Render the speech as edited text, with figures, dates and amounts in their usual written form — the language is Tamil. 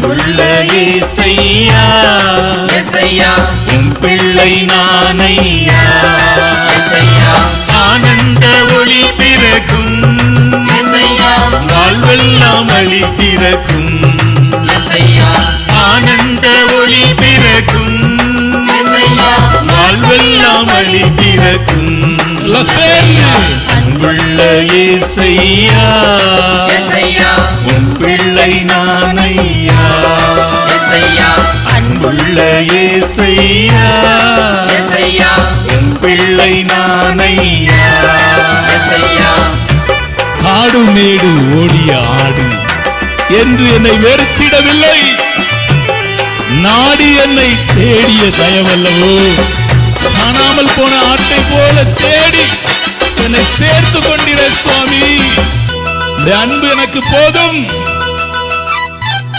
அன்புள்ள இயேசையா இயேசையா உம் பிள்ளை நானையா இயேசையா ஆனந்த ஒளி பிறக்கும் இயேசையா வாழ்வெல்லாம் அழி திறக்கும் இயேசையா ஆனந்த ஒளி பிறக்கும் இயேசையா வாழ்வெல்லாம் அழி திறக்கும் அன்புள்ள இயேசையா இயேசையா உம் பிள்ளை நானையா இயேசையா அன்புள்ள இயேசையா இயேசையா உம் பிள்ளை நானையா இயேசையா காடு மேடு ஓடிய ஆடு என்று என்னை வெறுத்திடவில்லை, நாடி என்னை தேடிய தயவல்லவோ. காணாமல் போன ஆட்டை போல தேடி என்னை சேர்த்து கொண்டிர சுவாமி. இந்த அன்பு எனக்கு போதும்.